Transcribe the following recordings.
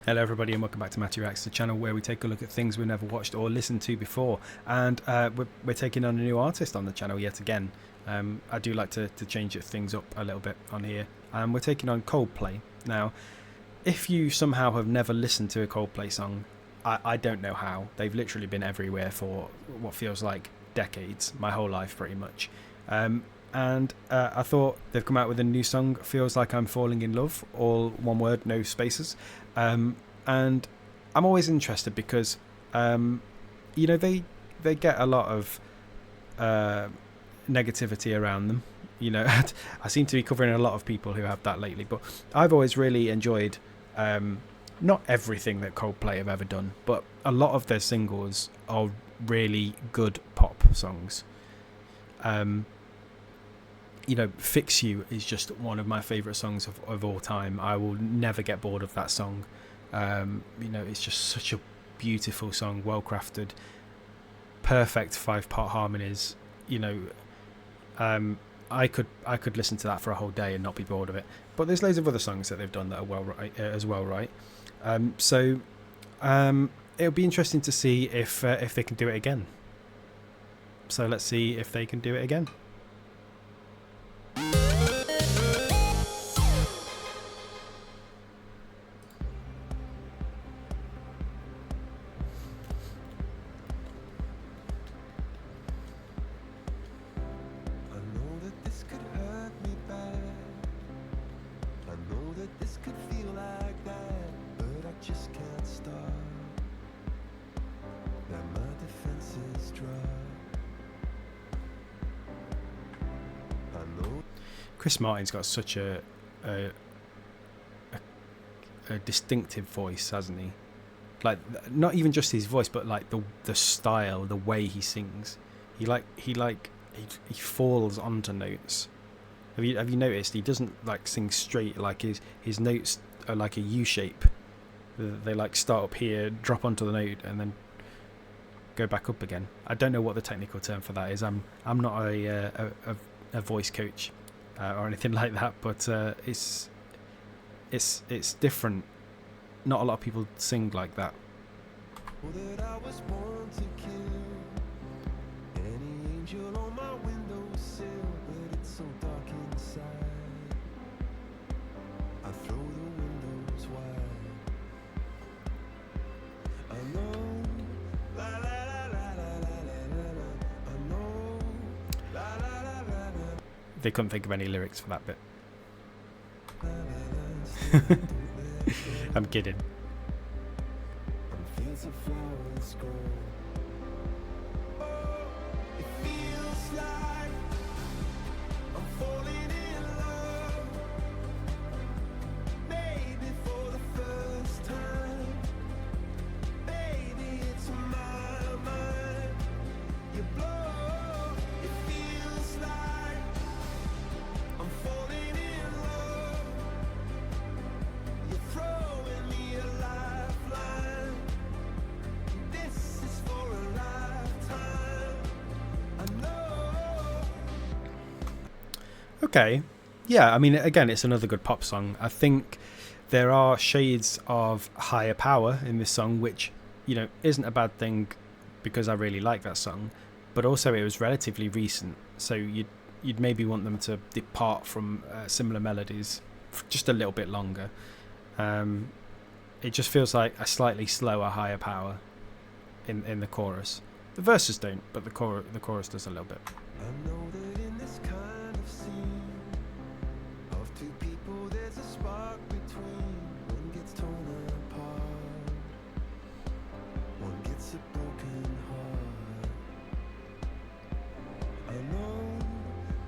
Hello everybody and welcome back to Matthew Reacts, the channel where we take a look at things we've never watched or listened to before. And we're taking on a new artist on the channel yet again. I do like to change things up a little bit on here. We're taking on Coldplay. Now, if you somehow have never listened to a Coldplay song, I don't know how. They've literally been everywhere for what feels like decades, my whole life pretty much. And I thought they've come out with a new song, Feels Like I'm Falling in Love, all one word, no spaces. And I'm always interested because, you know, they get a lot of negativity around them. You know, I seem to be covering a lot of people who have that lately, but I've always really enjoyed not everything that Coldplay have ever done, but a lot of their singles are really good pop songs. You know, Fix You is just one of my favourite songs of all time. I will never get bored of that song. You know, it's just such a beautiful song, well crafted, perfect 5-part harmonies. You know, I could listen to that for a whole day and not be bored of it. But there's loads of other songs that they've done that are well right as well, right? So it'll be interesting to see if they can do it again. So let's see if they can do it again. Chris Martin's got such a distinctive voice, hasn't he? Like, not even just his voice, but like the style, the way he sings. He falls onto notes. Have you noticed he doesn't like sing straight? Like his notes are like a U shape. They like start up here, drop onto the note, and then go back up again. I don't know what the technical term for that is. I'm not a voice coach or anything like that, but it's different. Not a lot of people sing like that. They couldn't think of any lyrics for that bit. I'm kidding. Okay, yeah, I mean, again, it's another good pop song. I think there are shades of higher power in this song, which, you know, isn't a bad thing because I really like that song, but also it was relatively recent, so you'd maybe want them to depart from similar melodies for just a little bit longer. It just feels like a slightly slower higher power in the chorus. The verses don't, but the chorus does a little bit. I know that in this kind of scene of two people there's a spark between. One gets torn apart, one gets a broken heart. I know,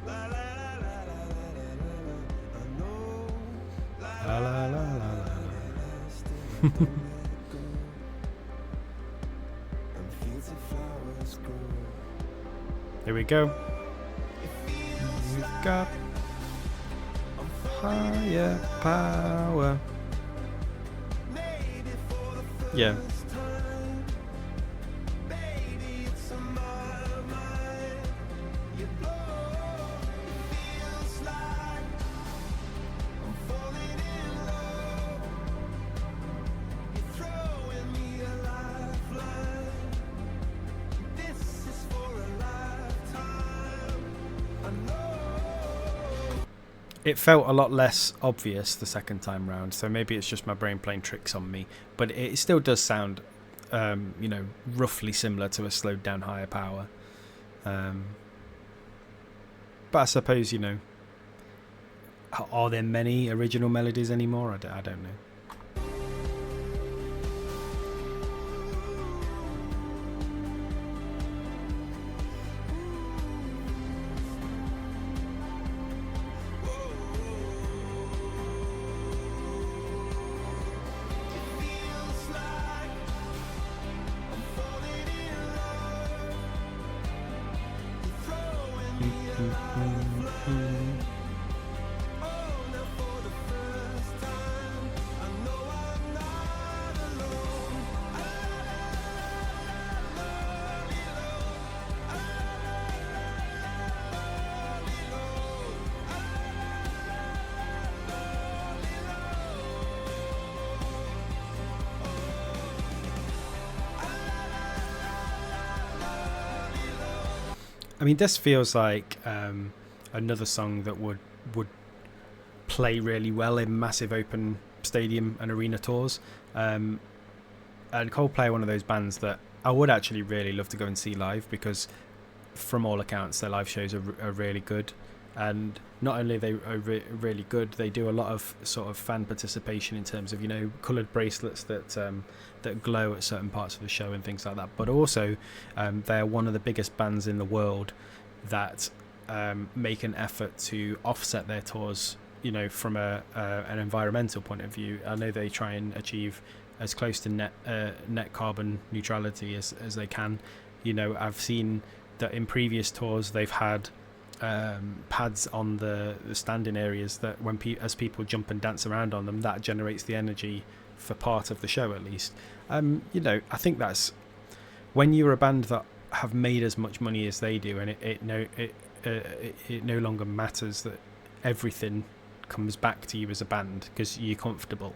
la la la la la la la la. I know, la la la la la la. Still I don't let go, and fields of flowers grow. Here we go. You've got higher power. Yeah. it felt a lot less obvious the second time round, so maybe it's just my brain playing tricks on me, but it still does sound roughly similar to a slowed down higher power. But I suppose, are there many original melodies anymore? I don't know. Feels like I'm falling in love. You're throwing me a lifeline. Oh, now for the first time, I know I'm not alone. I mean, this feels like another song that would play really well in massive open stadium and arena tours. And Coldplay are one of those bands that I would actually really love to go and see live, because from all accounts their live shows are really good. And not only are they really good, they do a lot of sort of fan participation in terms of coloured bracelets that glow at certain parts of the show and things like that. But also they're one of the biggest bands in the world that make an effort to offset their tours, from an environmental point of view. I know they try and achieve as close to net carbon neutrality as they can. I've seen that in previous tours they've had pads on the standing areas that as people jump and dance around on them, that generates the energy for part of the show at least. I think that's when you're a band that have made as much money as they do, and it no longer matters that everything comes back to you as a band because you're comfortable.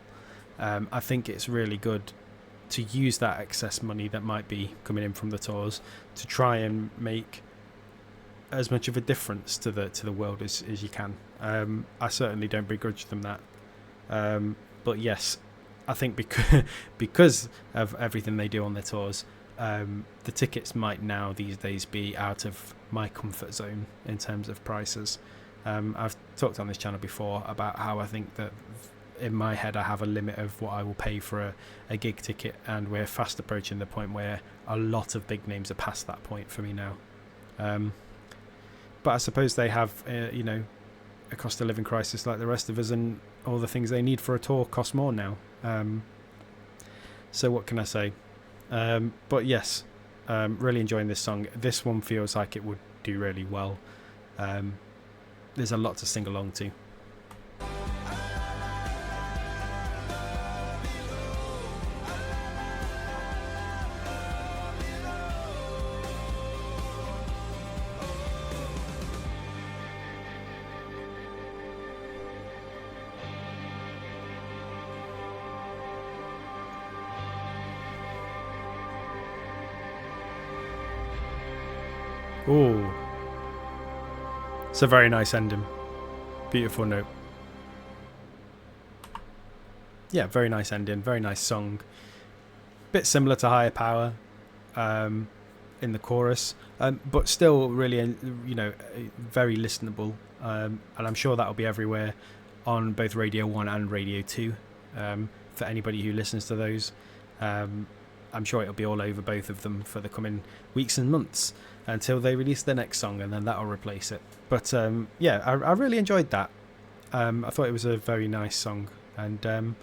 I think it's really good to use that excess money that might be coming in from the tours to try and make as much of a difference to the world as you can. I certainly don't begrudge them that. But yes, I think because of everything they do on their tours, the tickets might now these days be out of my comfort zone in terms of prices. I've talked on this channel before about how I think that in my head I have a limit of what I will pay for a gig ticket, and we're fast approaching the point where a lot of big names are past that point for me now. But I suppose they have a cost of living crisis like the rest of us, and all the things they need for a tour cost more now. So what can I say? But yes, really enjoying this song. This one feels like it would do really well. There's a lot to sing along to. Oh, it's a very nice ending. Beautiful note. Yeah, very nice ending. Very nice song. Bit similar to Higher Power in the chorus, but still really, very listenable. And I'm sure that'll be everywhere on both Radio 1 and Radio 2 for anybody who listens to those. I'm sure it'll be all over both of them for the coming weeks and months until they release the next song, and then that'll replace it. But yeah, I really enjoyed that. I thought it was a very nice song, and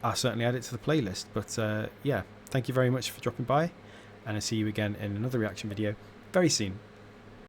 I'll certainly add it to the playlist. But yeah, thank you very much for dropping by, and I'll see you again in another reaction video very soon.